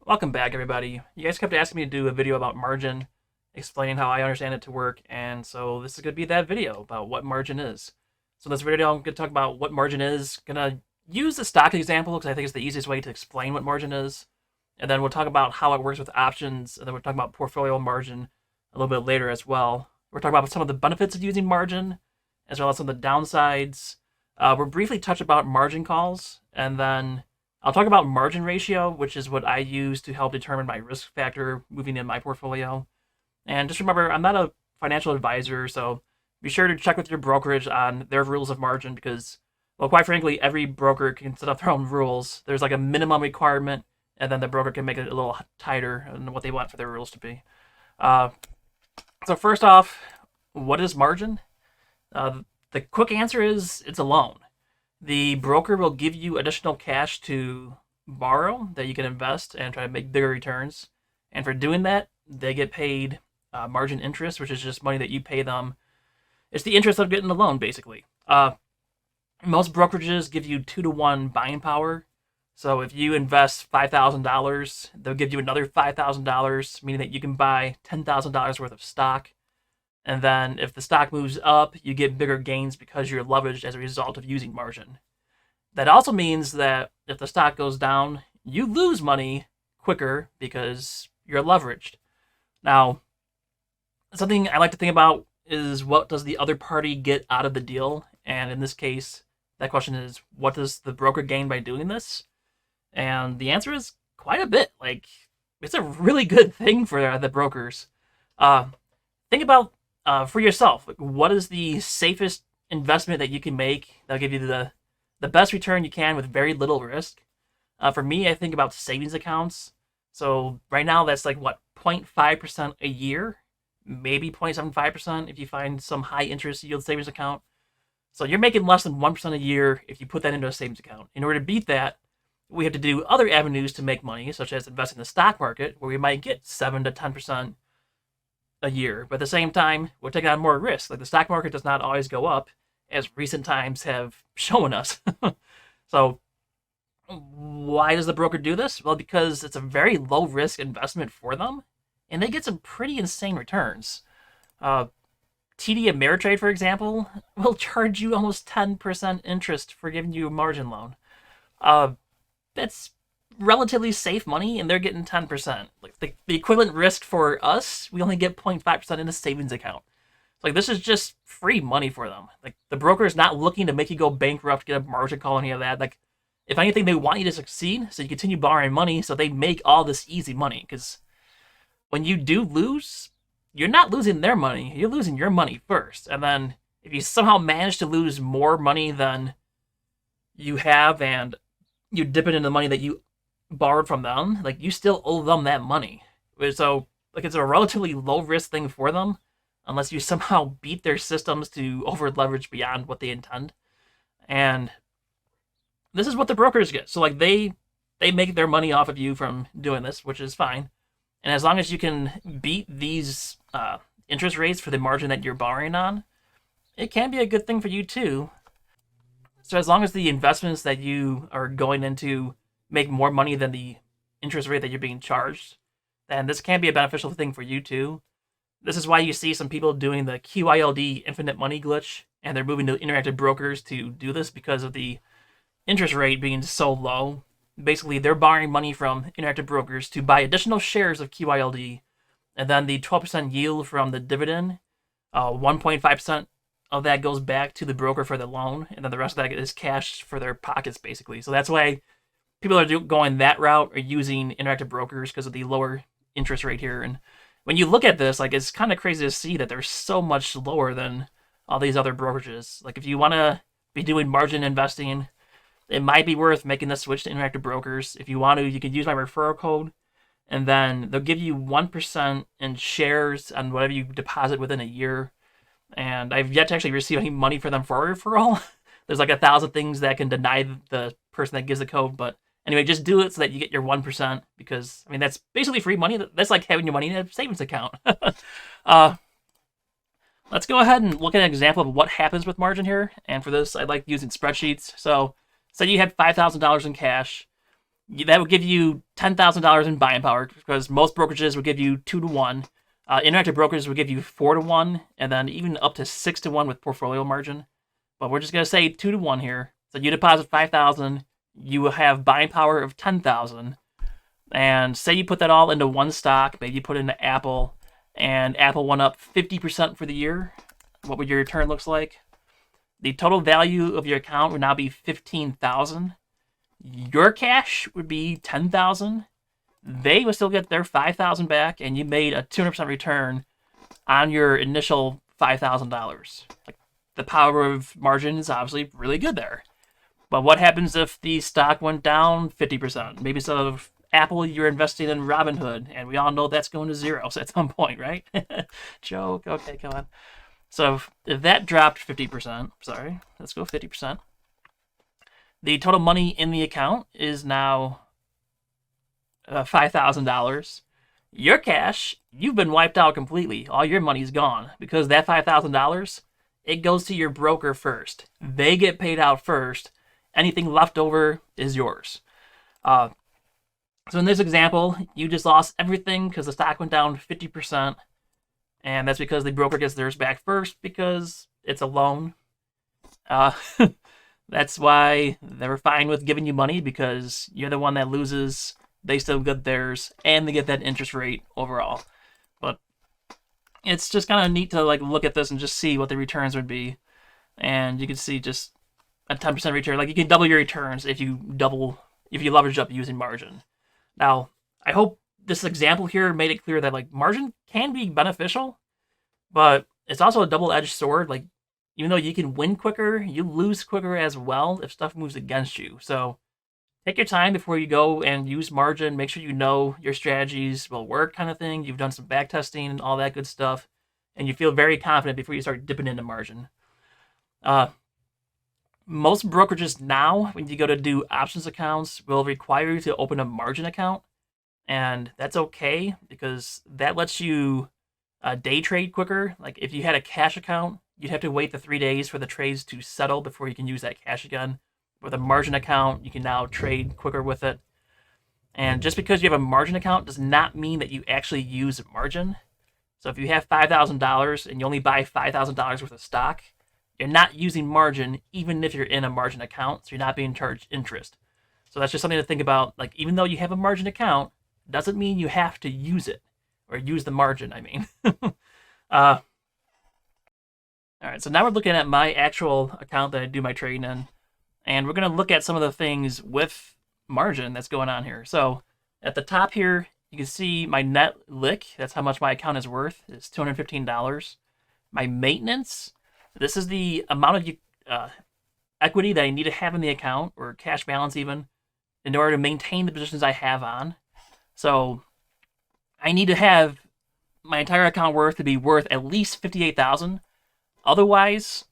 Welcome back, everybody. You guys kept asking me to do a video about margin, explaining how I understand it to work, and so this is going to be that video about what margin is. So in this video, I'm going to talk about what margin is. Going to use the stock example because I think it's the easiest way to explain what margin is, and then we'll talk about how it works with options, and then we'll talk about portfolio margin a little bit later as well. We're talking about some of the benefits of using margin, as well as some of the downsides. We'll briefly touch about margin calls, and then I'll talk about margin ratio, which is what I use to help determine my risk factor moving in my portfolio. And just remember, I'm not a financial advisor, so be sure to check with your brokerage on their rules of margin because, well, quite frankly, every broker can set up their own rules. There's like a minimum requirement, and then the broker can make it a little tighter than what they want for their rules to be. So first off, what is margin? The quick answer is it's a loan. The broker will give you additional cash to borrow that you can invest and try to make bigger returns. And for doing that, they get paid margin interest, which is just money that you pay them. It's the interest of getting the loan, basically. Most brokerages give you 2-to-1 buying power. So if you invest $5,000, they'll give you another $5,000, meaning that you can buy $10,000 worth of stock. And then if the stock moves up, you get bigger gains because you're leveraged as a result of using margin. That also means that if the stock goes down, you lose money quicker because you're leveraged. Now, something I like to think about is what does the other party get out of the deal? And in this case, that question is, what does the broker gain by doing this? And the answer is quite a bit. Like, it's a really good thing for the brokers. Think about for yourself, like, what is the safest investment that you can make that'll give you the best return you can with very little risk? For me, I think about savings accounts. So right now, that's like what, 0.5% a year, maybe 0.75% if you find some high interest yield savings account. So you're making less than 1% a year if you put that into a savings account. In order to beat that, we have to do other avenues to make money, such as invest in the stock market, where we might get 7 to 10% a year. But at the same time, we're taking on more risk. Like, the stock market does not always go up, as recent times have shown us. So why does the broker do this? Well, because it's a very low risk investment for them, and they get some pretty insane returns. TD Ameritrade, for example, will charge you almost 10% interest for giving you a margin loan. That's relatively safe money, and they're getting 10%. Like, the equivalent risk for us, we only get 0.5% in a savings account. Like, this is just free money for them. Like, the broker is not looking to make you go bankrupt, get a margin call, any of that. Like, if anything, they want you to succeed, so you continue borrowing money, so they make all this easy money. Because when you do lose, you're not losing their money, you're losing your money first. And then if you somehow manage to lose more money than you have, and you dip it into the money that you borrowed from them, like, you still owe them that money. So, like, it's a relatively low risk thing for them, unless you somehow beat their systems to over leverage beyond what they intend. And this is what the brokers get. So, like, they make their money off of you from doing this, which is fine. And as long as you can beat these interest rates for the margin that you're borrowing on, it can be a good thing for you too. So as long as the investments that you are going into make more money than the interest rate that you're being charged, then this can be a beneficial thing for you too. This is why you see some people doing the QILD infinite money glitch, and they're moving to Interactive Brokers to do this because of the interest rate being so low. Basically, they're borrowing money from Interactive Brokers to buy additional shares of QILD, and then the 12% yield from the dividend, 1.5% of that goes back to the broker for the loan, and then the rest of that is cash for their pockets, basically. So that's why people are going that route or using Interactive Brokers, because of the lower interest rate here. And when you look at this, like, it's kind of crazy to see that they're so much lower than all these other brokerages. Like, if you want to be doing margin investing, it might be worth making the switch to Interactive Brokers. If you want to, you can use my referral code, and then they'll give you 1% in shares on whatever you deposit within a year. And I've yet to actually receive any money for them for a referral. There's like 1,000 things that can deny the person that gives the code. But anyway, just do it so that you get your 1%, because, I mean, that's basically free money. That's like having your money in a savings account. Let's go ahead and look at an example of what happens with margin here. And for this, I like using spreadsheets. So say you had $5,000 in cash. that would give you $10,000 in buying power, because most brokerages would give you 2 to 1. Interactive brokers would give you 4 to 1, and then even up to 6 to 1 with portfolio margin. But we're just gonna say 2 to 1 here. So you deposit 5,000, you will have buying power of 10,000, and say you put that all into one stock, maybe you put it into Apple, and Apple went up 50% for the year. What would your return looks like? The total value of your account would now be 15,000. Your cash would be 10,000. They would still get their 5,000 back, and you made a 200% return on your initial $5,000. Like, the power of margin is obviously really good there. But what happens if the stock went down 50%? Maybe instead of Apple, you're investing in Robinhood, and we all know that's going to zero at some point, right? Joke. Okay, come on. So if that dropped 50%, sorry, let's go 50%. The total money in the account is now $5,000. Your cash, you've been wiped out completely. All your money's gone, because that $5,000, it goes to your broker first. They get paid out first. Anything left over is yours. So in this example, you just lost everything because the stock went down 50%. And that's because the broker gets theirs back first, because it's a loan. That's why they're fine with giving you money, because you're the one that loses. They still get theirs, and they get that interest rate overall. But it's just kind of neat to like look at this and just see what the returns would be. And you can see just a 10% return. Like, you can double your returns if you leverage up using margin. Now, I hope this example here made it clear that like margin can be beneficial, but it's also a double-edged sword. Like, even though you can win quicker, you lose quicker as well if stuff moves against you. So take your time before you go and use margin. Make sure you know your strategies will work, kind of thing. You've done some back testing and all that good stuff, and you feel very confident before you start dipping into margin. Most brokerages now, when you go to do options accounts, will require you to open a margin account. And that's okay, because that lets you day trade quicker. Like, if you had a cash account, you'd have to wait the 3 days for the trades to settle before you can use that cash again. With a margin account, you can now trade quicker with it. And just because you have a margin account does not mean that you actually use margin. So if you have $5,000 and you only buy $5,000 worth of stock, you're not using margin even if you're in a margin account, so you're not being charged interest. So that's just something to think about. Like, even though you have a margin account, doesn't mean you have to use it, or use the margin, I mean. All right, so now we're looking at my actual account that I do my trading in, and we're going to look at some of the things with margin that's going on here. So at the top here, you can see my net lick. That's how much my account is worth. It's $215. My maintenance, this is the amount of equity that I need to have in the account, or cash balance even, in order to maintain the positions I have on. So I need to have my entire account to be worth at least $58,000. Otherwise,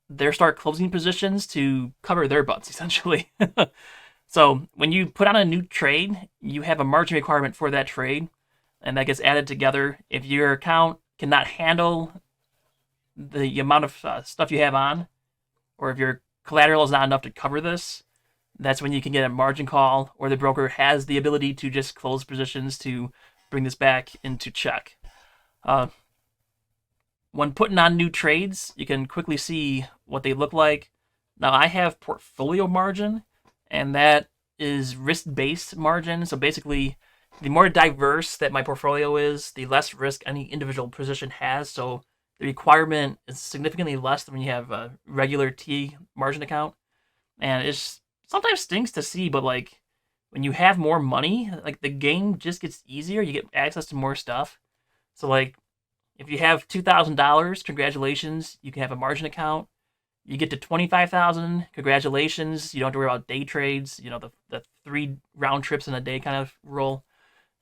they'll start closing positions to cover their butts, essentially. So when you put on a new trade, you have a margin requirement for that trade, and that gets added together. If your account cannot handle the amount of stuff you have on, or if your collateral is not enough to cover this, that's when you can get a margin call, or the broker has the ability to just close positions to bring this back into check. When putting on new trades, you can quickly see what they look like. Now, I have portfolio margin, and that is risk-based margin. So basically, the more diverse that my portfolio is, the less risk any individual position has. So the requirement is significantly less than when you have a regular T margin account. And it's sometimes stinks to see, but like, when you have more money, like, the game just gets easier. You get access to more stuff. So like, if you have $2,000, congratulations, you can have a margin account. You get to 25,000, congratulations. You don't have to worry about day trades, the 3 round trips in a day kind of rule.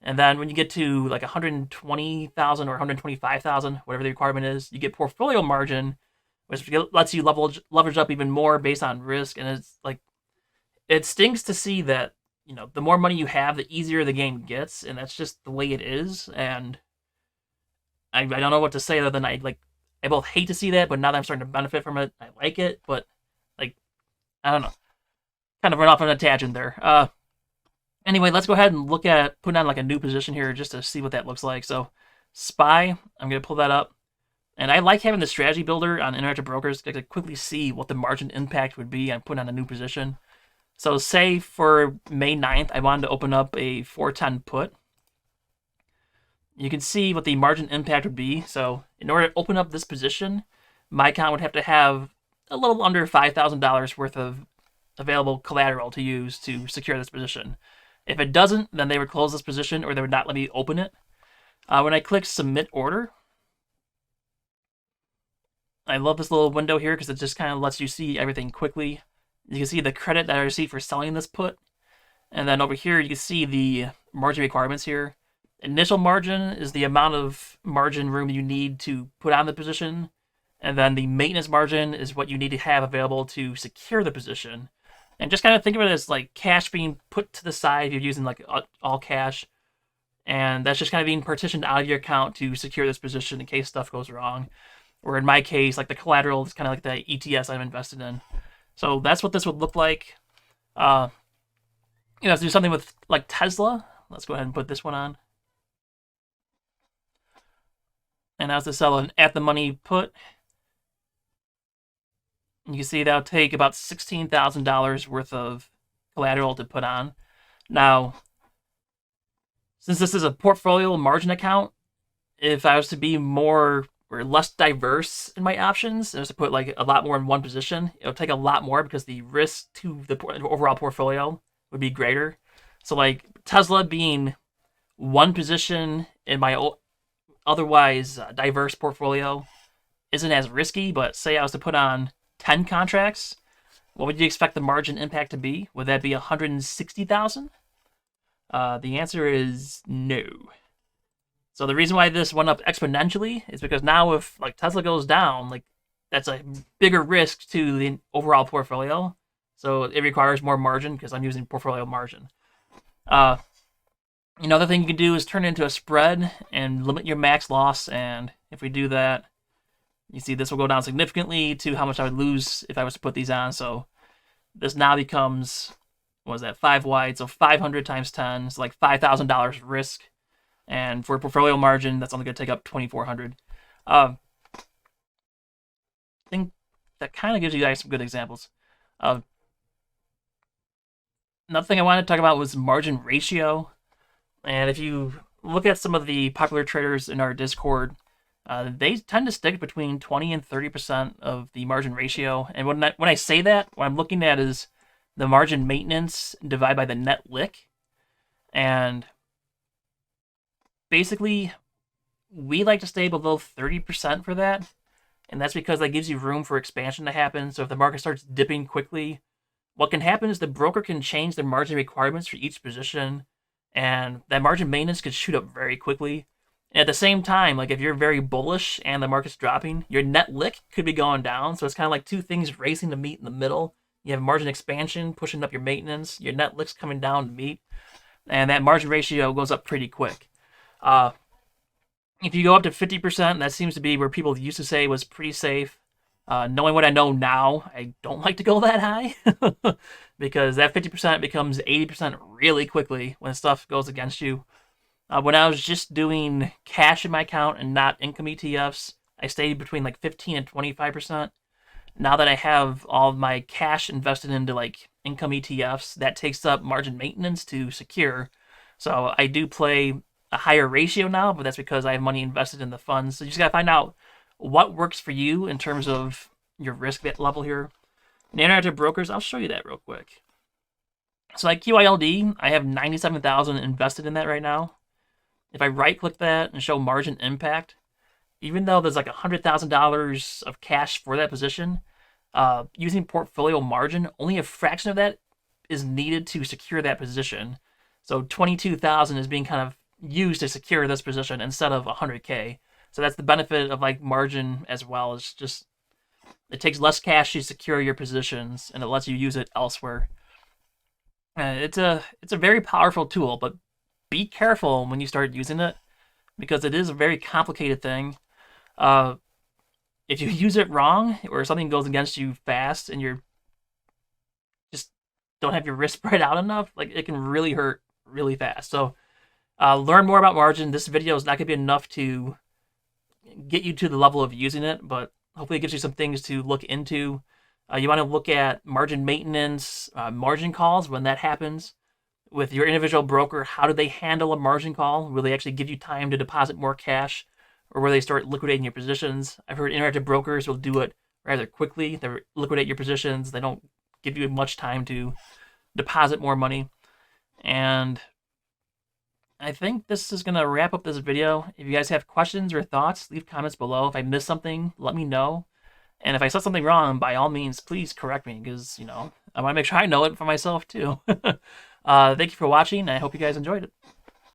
And then when you get to like 120,000 or 125,000, whatever the requirement is, you get portfolio margin, which lets you leverage up even more based on risk. And it's like, it stinks to see that, the more money you have, the easier the game gets, and that's just the way it is. And I don't know what to say other than I both hate to see that, but now that I'm starting to benefit from it, I like it. But like, I don't know, kind of run off on a tangent there. Anyway, let's go ahead and look at putting on like a new position here just to see what that looks like. So SPY, I'm going to pull that up. And I like having the strategy builder on Interactive Brokers to quickly see what the margin impact would be on putting on a new position. So say for May 9th, I wanted to open up a 410 put. You can see what the margin impact would be. So in order to open up this position, my account would have to have a little under $5,000 worth of available collateral to use to secure this position. If it doesn't, then they would close this position or they would not let me open it. When I click submit order, I love this little window here because it just kind of lets you see everything quickly. You can see the credit that I received for selling this put. And then over here, you can see the margin requirements here. Initial margin is the amount of margin room you need to put on the position. And then the maintenance margin is what you need to have available to secure the position. And just kind of think of it as like cash being put to the side if you're using like all cash. And that's just kind of being partitioned out of your account to secure this position in case stuff goes wrong. Or in my case, like the collateral is kind of like the ETS I'm invested in. So that's what this would look like. Let's do something with like Tesla. Let's go ahead and put this one on. And I was to sell an at the money put. You can see that'll take about $16,000 worth of collateral to put on. Now, since this is a portfolio margin account, if I was to be more or less diverse in my options, and I was to put like a lot more in one position, it would take a lot more because the risk to the overall portfolio would be greater. So like Tesla being one position in my otherwise diverse portfolio isn't as risky, but say I was to put on 10 contracts, what would you expect the margin impact to be? Would that be 160,000? The answer is no. So the reason why this went up exponentially is because now if like Tesla goes down, like that's a bigger risk to the overall portfolio. So it requires more margin because I'm using portfolio margin. Another thing you can do is turn it into a spread and limit your max loss. And if we do that, you see this will go down significantly to how much I would lose if I was to put these on. So this now becomes, what was that, 5 wide. So 500 times 10 is like $5,000 risk. And for portfolio margin, that's only going to take up 2,400. I think that kind of gives you guys some good examples. Another thing I wanted to talk about was margin ratio. And if you look at some of the popular traders in our Discord, they tend to stick between 20 and 30% of the margin ratio. And when I say that, what I'm looking at is the margin maintenance divided by the net lick. And basically, we like to stay below 30% for that. And that's because that gives you room for expansion to happen. So if the market starts dipping quickly, what can happen is the broker can change their margin requirements for each position. And that margin maintenance could shoot up very quickly. And at the same time, like if you're very bullish and the market's dropping, your net lick could be going down. So it's kind of like two things racing to meet in the middle. You have margin expansion pushing up your maintenance. Your net lick's coming down to meet. And that margin ratio goes up pretty quick. If you go up to 50%, that seems to be where people used to say was pretty safe. Knowing what I know now, I don't like to go that high because that 50% becomes 80% really quickly when stuff goes against you. When I was just doing cash in my account and not income ETFs, I stayed between like 15 and 25%. Now that I have all of my cash invested into like income ETFs, that takes up margin maintenance to secure. So I do play a higher ratio now, but that's because I have money invested in the funds. So you just gotta find out what works for you in terms of your risk level here. In Interactive Brokers, I'll show you that real quick. So like QILD, I have 97,000 invested in that right now. If I right click that and show margin impact, even though there's like $100,000 of cash for that position, using portfolio margin, only a fraction of that is needed to secure that position. So 22,000 is being kind of used to secure this position instead of 100K. So that's the benefit of like margin as well. It's just, it takes less cash to secure your positions and it lets you use it elsewhere. It's a very powerful tool, but be careful when you start using it because it is a very complicated thing. If you use it wrong or something goes against you fast and you're just don't have your risk spread out enough, like it can really hurt really fast. So learn more about margin. This video is not going to be enough to get you to the level of using it, but hopefully it gives you some things to look into. You want to look at margin maintenance, margin calls when that happens with your individual broker. How do they handle a margin call? Will they actually give you time to deposit more cash, or will they start liquidating your positions? I've heard interactive brokers will do it rather quickly. They liquidate your positions. They don't give you much time to deposit more money. And I think this is going to wrap up this video. If you guys have questions or thoughts, leave comments below. If I missed something, let me know. And if I said something wrong, by all means, please correct me, because, I want to make sure I know it for myself, too. Thank you for watching. I hope you guys enjoyed it.